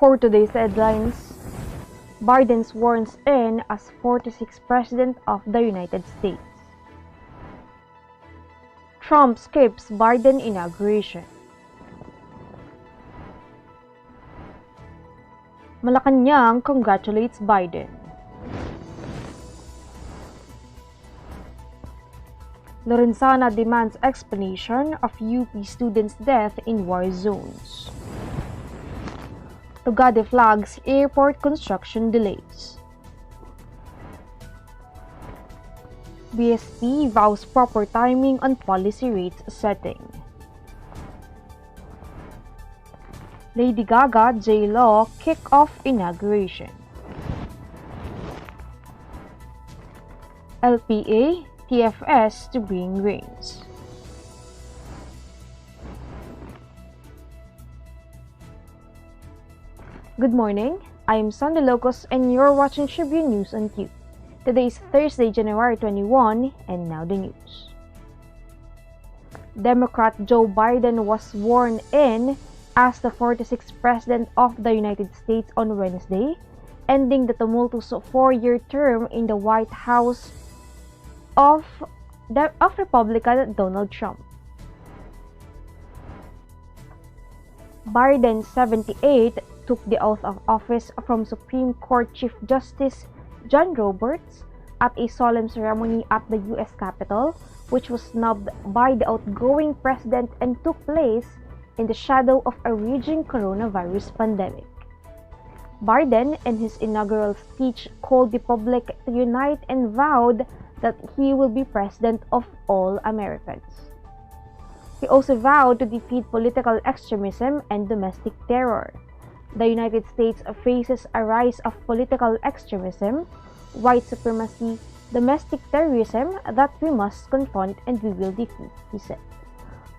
For today's headlines, Biden sworns in as 46th President of the United States. Trump skips Biden inauguration. Malacañang congratulates Biden. Lorenzana demands explanation of UP students' death in war zones. Tugade flags airport construction delays. BSP vows proper timing on policy rates setting. Lady Gaga J-Law kick-off inauguration. LPA TFS to bring rains. Good morning, I am Sandy Locos and you're watching Tribune News on Q. Today is Thursday, January 21, and now the news. Democrat Joe Biden was sworn in as the 46th President of the United States on Wednesday, ending the tumultuous four-year term in the White House of Republican Donald Trump. Biden, 78, took the oath of office from Supreme Court Chief Justice John Roberts at a solemn ceremony at the U.S. Capitol, which was snubbed by the outgoing president and took place in the shadow of a raging coronavirus pandemic. Biden, in his inaugural speech, called the public to unite and vowed that he will be president of all Americans. He also vowed to defeat political extremism and domestic terror. The United States faces a rise of political extremism, white supremacy, domestic terrorism that we must confront and we will defeat, he said.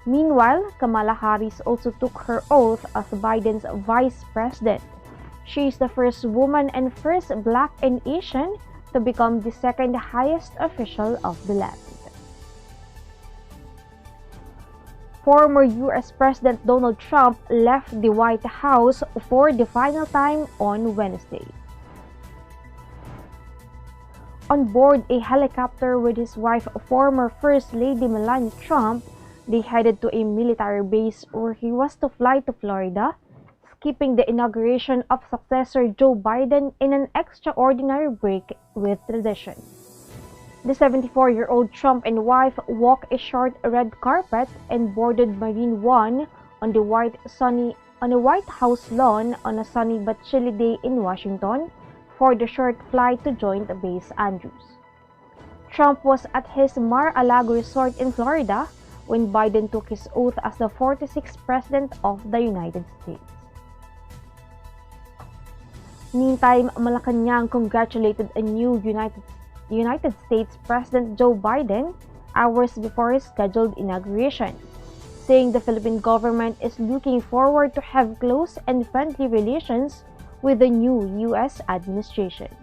Meanwhile, Kamala Harris also took her oath as Biden's vice president. She is the first woman and first Black and Asian to become the second highest official of the land. Former U.S. President Donald Trump left the White House for the final time on Wednesday. On board a helicopter with his wife, former First Lady Melania Trump, they headed to a military base where he was to fly to Florida, skipping the inauguration of successor Joe Biden in an extraordinary break with tradition. The 74-year-old Trump and wife walked a short red carpet and boarded Marine One on the White House lawn on a sunny but chilly day in Washington for the short flight to join the base Andrews. Trump was at his Mar-a-Lago resort in Florida when Biden took his oath as the 46th President of the United States. Meantime, Malacañang congratulated a new United States President Joe Biden hours before his scheduled inauguration, saying the Philippine government is looking forward to have close and friendly relations with the new U.S. administration.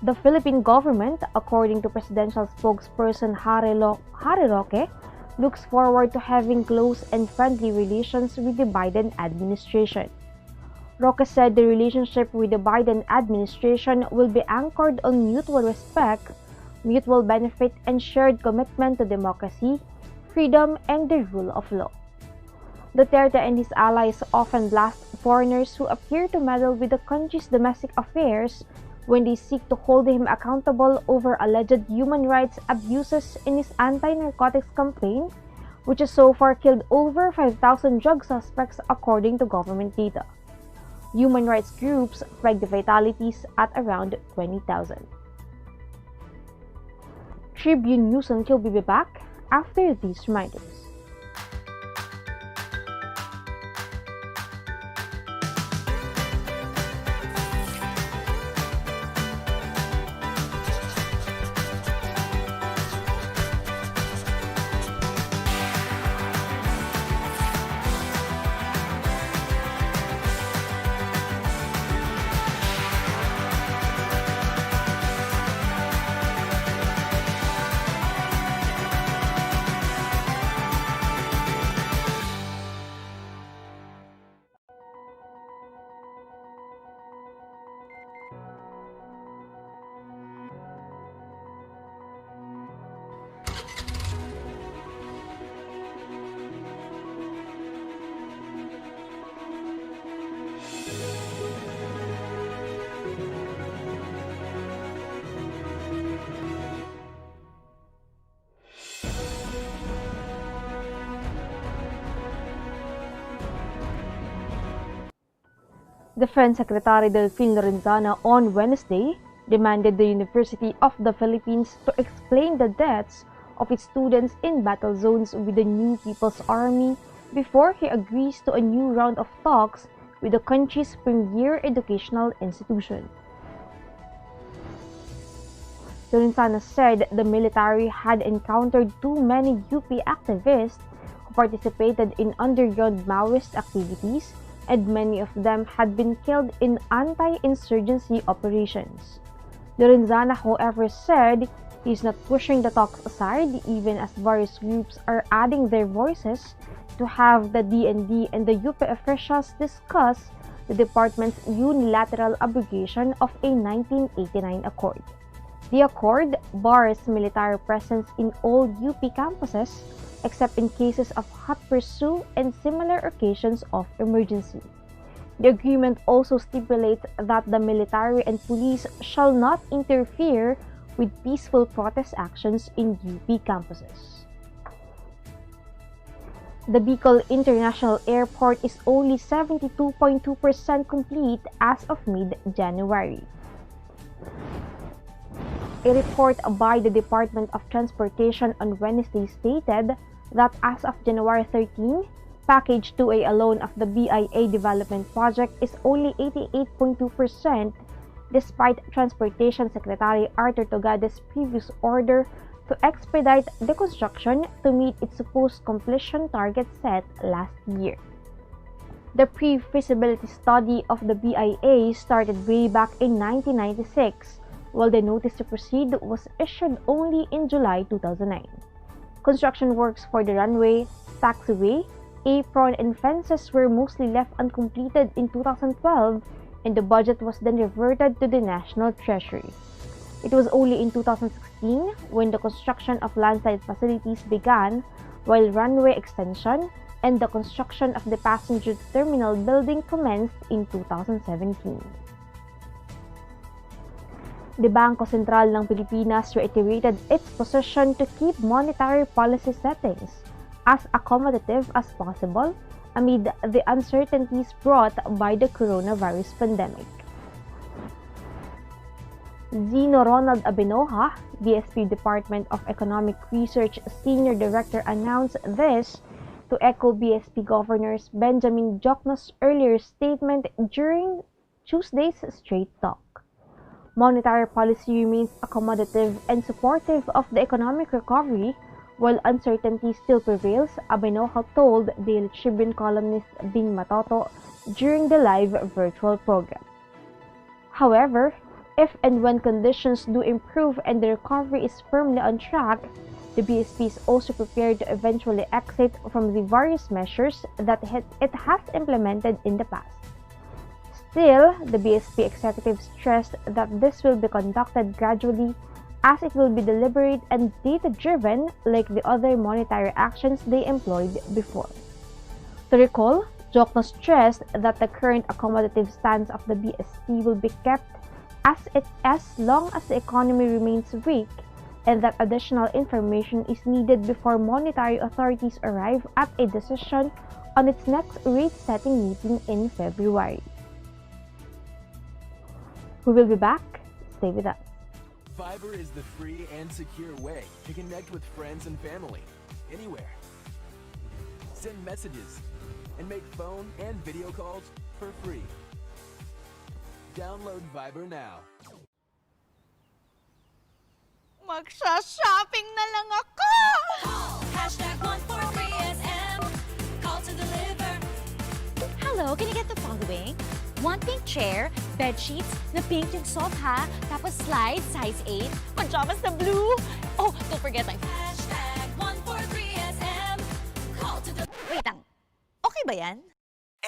The Philippine government, according to presidential spokesperson Harry Roque, looks forward to having close and friendly relations with the Biden administration. Roque said the relationship with the Biden administration will be anchored on mutual respect, mutual benefit, and shared commitment to democracy, freedom, and the rule of law. Duterte and his allies often blast foreigners who appear to meddle with the country's domestic affairs when they seek to hold him accountable over alleged human rights abuses in his anti-narcotics campaign, which has so far killed over 5,000 drug suspects according to government data. Human rights groups peg the fatalities at around 20,000. Tribune News until we be back after these reminders. Defense Secretary Delfin Lorenzana on Wednesday demanded the University of the Philippines to explain the deaths of its students in battle zones with the new People's Army before he agrees to a new round of talks with the country's premier educational institution. Lorenzana said the military had encountered too many UP activists who participated in underground Maoist activities, and many of them had been killed in anti-insurgency operations. Lorenzana, however, said he is not pushing the talks aside even as various groups are adding their voices to have the DND and the UP officials discuss the department's unilateral abrogation of a 1989 accord. The accord bars military presence in all UP campuses except in cases of hot pursuit and similar occasions of emergency. The agreement also stipulates that the military and police shall not interfere with peaceful protest actions in UP campuses. The Bicol International Airport is only 72.2% complete as of mid-January. A report by the Department of Transportation on Wednesday stated that as of January 13, Package 2A alone of the BIA development project is only 88.2%, despite Transportation Secretary Arthur Tugade's previous order to expedite the construction to meet its supposed completion target set last year. The pre-feasibility study of the BIA started way back in 1996, while the notice to proceed was issued only in July 2009. Construction works for the runway, taxiway, apron, and fences were mostly left uncompleted in 2012, and the budget was then reverted to the National Treasury. It was only in 2016 when the construction of landside facilities began, while runway extension and the construction of the passenger terminal building commenced in 2017. The Bangko Sentral ng Pilipinas reiterated its position to keep monetary policy settings as accommodative as possible amid the uncertainties brought by the coronavirus pandemic. Zino Ronald Abenoja, BSP Department of Economic Research Senior Director, announced this to echo BSP Governor Benjamin Diokno's earlier statement during Tuesday's Straight Talk. Monetary policy remains accommodative and supportive of the economic recovery, while uncertainty still prevails, Abenoja told Daily Tribune columnist Bing Matoto during the live virtual program. However, if and when conditions do improve and the recovery is firmly on track, the BSP is also prepared to eventually exit from the various measures that it has implemented in the past. Still, the BSP executive stressed that this will be conducted gradually, as it will be deliberate and data-driven like the other monetary actions they employed before. To recall, Diokno stressed that the current accommodative stance of the BSP will be kept as long as the economy remains weak, and that additional information is needed before monetary authorities arrive at a decision on its next rate-setting meeting in February. We will be back. Stay with us. Fiber is the free and secure way to connect with friends and family, anywhere. Send messages and make phone and video calls for free. Download Fiber now. Magsha-shopping na lang ako! Hashtag 143SM. Call to deliver. Hello, can you get the following? One pink chair, bed sheets, na pink yung sofa, tapos slides, size 8, pajamas na blue. Oh, don't forget my... Hashtag 143SM. Call to deliver. Wait lang, okay ba yan?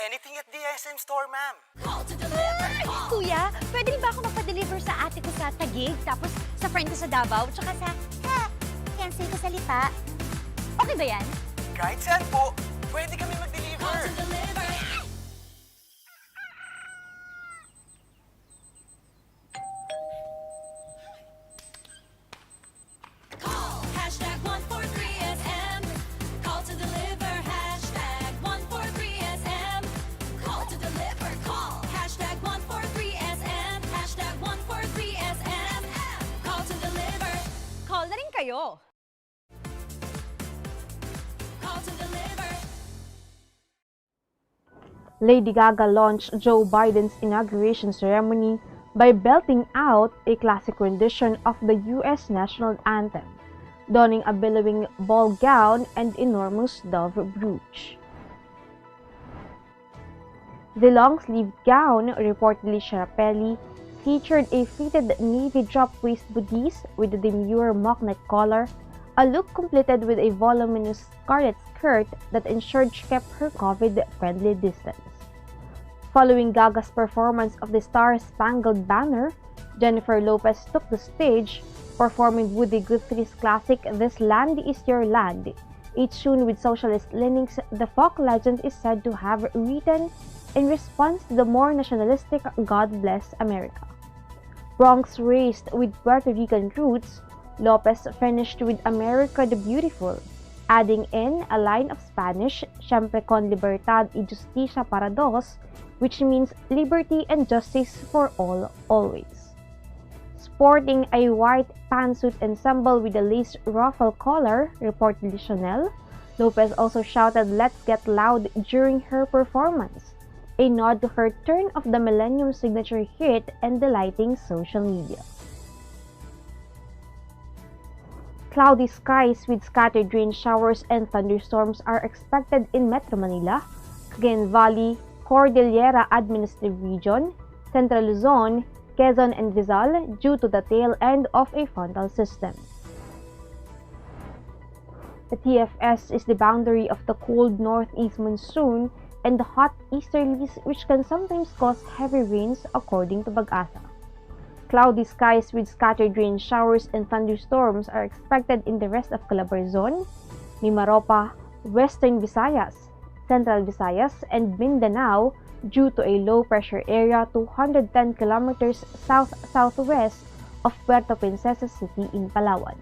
Anything at the SM store, ma'am. Call to deliver. Call. Kuya, pwede rin ba ako magpa-deliver sa ate ko sa Taguig, tapos sa friend ko sa Davao, tsaka sa... Cancel ko sa Lipa. Okay ba yan? Kahit saan po, pwede kami Call mag-deliver. to deliver. Call. Hashtag 143SM. Call to deliver. Hashtag 143SM. Call to deliver. Call. Hashtag Lady Gaga launched Joe Biden's inauguration ceremony by belting out a classic rendition of the U.S. national anthem, donning a billowing ball gown and enormous dove brooch. The long-sleeved gown, reportedly Schiaparelli, featured a fitted navy drop-waist bodice with a demure mock-neck collar, a look completed with a voluminous scarlet skirt that ensured she kept her COVID-friendly distance. Following Gaga's performance of the Star-Spangled Banner, Jennifer Lopez took the stage, performing Woody Guthrie's classic This Land Is Your Land, a tune with socialist leanings the folk legend is said to have written in response to the more nationalistic God Bless America. Bronx raised with Puerto Rican roots, Lopez finished with America the Beautiful, adding in a line of Spanish, Siempre con libertad y justicia para todos, which means liberty and justice for all, always. Sporting a white pantsuit ensemble with a lace ruffle collar, reportedly Chanel, Lopez also shouted "Let's get loud" during her performance, a nod to her turn of the millennium signature hit and delighting social media. Cloudy skies with scattered rain showers and thunderstorms are expected in Metro Manila, Cagayan Valley, Cordillera Administrative Region, Central Luzon, Quezon and Rizal due to the tail end of a frontal system. The TFS is the boundary of the cold northeast monsoon and the hot easterlies which can sometimes cause heavy rains according to Pag-asa. Cloudy skies with scattered rain showers and thunderstorms are expected in the rest of Calabarzon, Mimaropa, Western Visayas, Central Visayas, and Mindanao due to a low-pressure area 210 kilometers south-southwest of Puerto Princesa City in Palawan.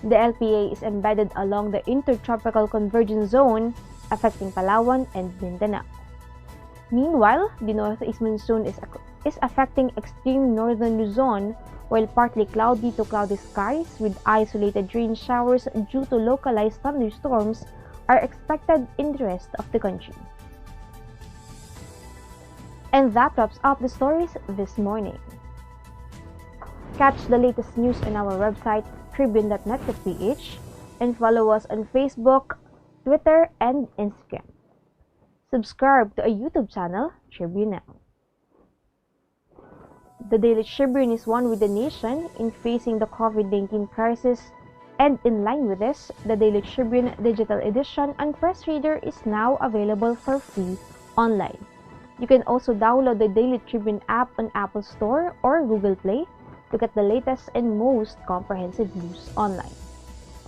The LPA is embedded along the Intertropical Convergence Zone affecting Palawan and Mindanao. Meanwhile, the northeast monsoon is affecting extreme northern Luzon, while partly cloudy to cloudy skies with isolated rain showers due to localized thunderstorms are expected in the rest of the country. And that wraps up the stories this morning. Catch the latest news on our website tribune.net.ph and follow us on Facebook, Twitter, and Instagram. Subscribe to our YouTube channel, Tribune Now. The Daily Tribune is one with the nation in facing the COVID-19 crisis, and in line with this, the Daily Tribune digital edition and press reader is now available for free online. You can also download the Daily Tribune app on Apple Store or Google Play to get the latest and most comprehensive news online.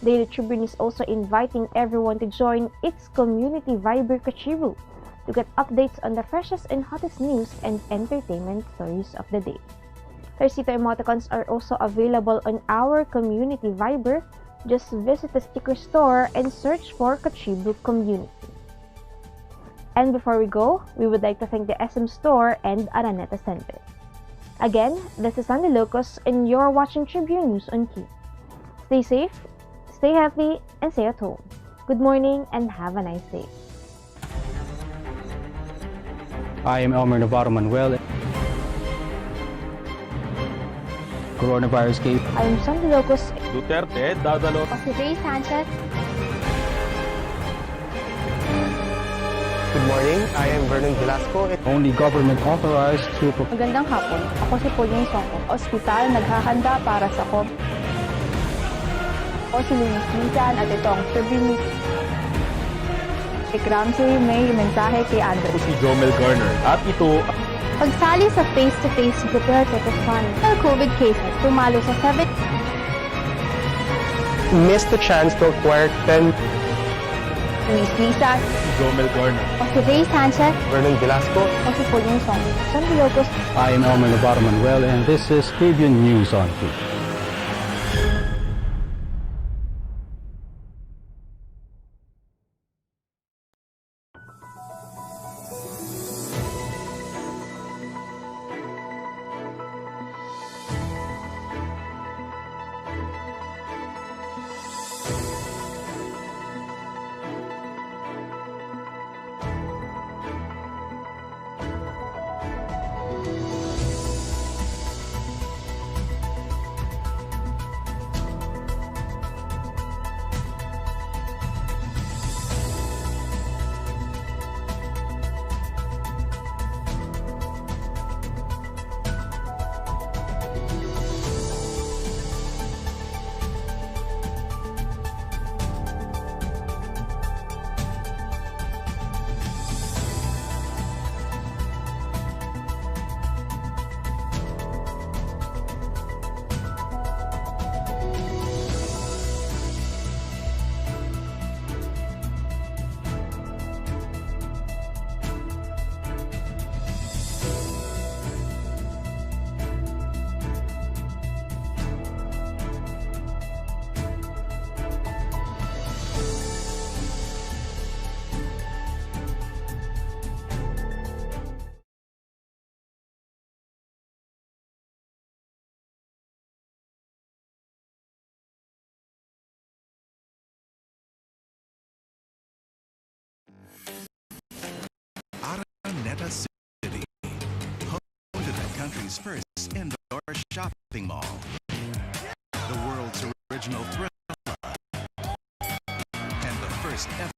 Daily Tribune is also inviting everyone to join its community Viber Kachibu to get updates on the freshest and hottest news and entertainment stories of the day. Tercito emoticons are also available on our community Viber. Just visit the sticker store and search for Kachibu Community. And before we go, we would like to thank the SM Store and Araneta Center. Again, this is Sandy Locos and you're watching Tribune News on Q. Stay safe, stay healthy, and stay at home. Good morning and have a nice day. I am Elmer Navarro Manuel. Coronavirus case. I am Sandy Locos. Duterte dadalo. Si Ray Sanchez. Good morning, I am Vernon Velasco. Only government authorized to Magandang hapon. Ako si Pauline Soko. Ospital naghahanda para sa COVID. Ako si Luis Lisan at ito ang Tribune News. Si Ramsey may mensahe kay Andrew. Si Jomel Garner. At ito, Pagsali sa face-to-face Duterte to fund COVID cases, tumalo sa 7. Missed the chance to acquire 10. Luis Lisan. si Jomel Garner. Ako si Ray Sanchez. Vernon Velasco. Ako si Pauline Soko. Sandy Locos. I am Elmer Navarro Manuel and this is Tribune News on Q. Araneta City, home to the country's first indoor shopping mall, the world's original thriller, and the first ever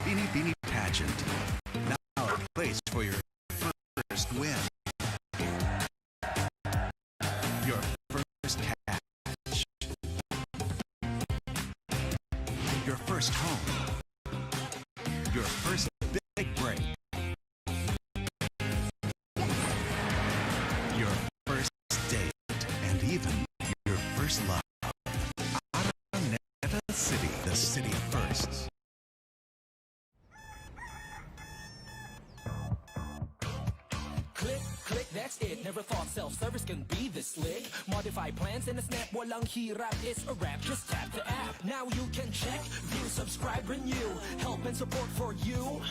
Bini Bini pageant. Now a place for your first win, your first cash, your first home, your first big break, your first date, and even your first love. Araneta City, the city of firsts. Click, click, that's it. Never thought self-service can be this slick. Modify plans in a snap, walang hirap, it's a wrap. Just tap the app. Now you can check, view, subscribe, renew. Help and support for you.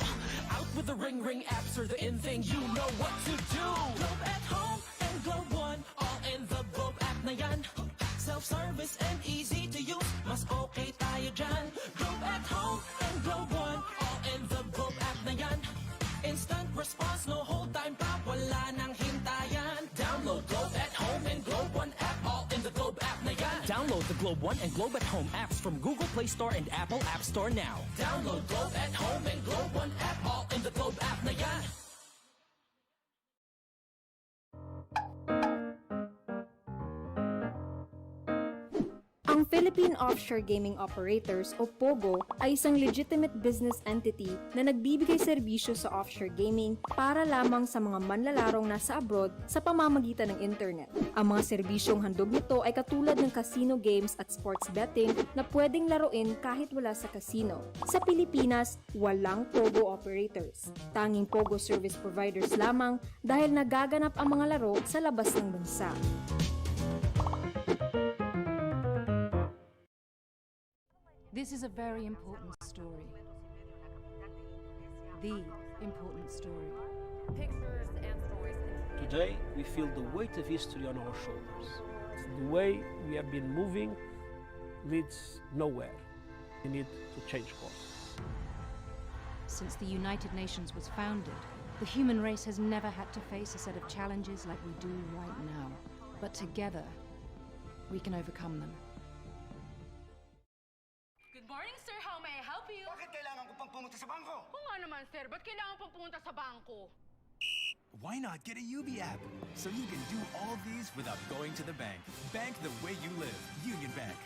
Out with the ring apps are the in thing. You know what to do. Globe at home and Globe One, all in the Globe app na yan. Self-service and easy to use. Mas okay tayo dyan. Globe at home and Globe One, all in the Globe app na yan. Instant response, no hold time pa, wala nang hintayan. Download Globe at Home and Globe One app, all in the Globe app na yan. Download the Globe One and Globe at Home apps from Google Play Store and Apple App Store now. Download Globe at Home and Globe One app, all in the Globe app na yan. Ang Philippine Offshore Gaming Operators o POGO ay isang legitimate business entity na nagbibigay serbisyo sa offshore gaming para lamang sa mga manlalarong nasa abroad sa pamamagitan ng internet. Ang mga serbisyong handog nito ay katulad ng casino games at sports betting na pwedeng laruin kahit wala sa casino. Sa Pilipinas, walang POGO operators. Tanging POGO service providers lamang dahil nagaganap ang mga laro sa labas ng bansa. This is a very important story. The important story. Pictures and stories. Today, we feel the weight of history on our shoulders. The way we have been moving leads nowhere. We need to change course. Since the United Nations was founded, the human race has never had to face a set of challenges like we do right now. But together, we can overcome them. Good morning, sir. How may I help you? Bakit kailangan ko pang pumunta sa bangko? Kung nga naman, sir, ba't kailangan pang pumunta sa bangko? Why not get a UB app so you can do all these without going to the bank? Bank the way you live. Union Bank.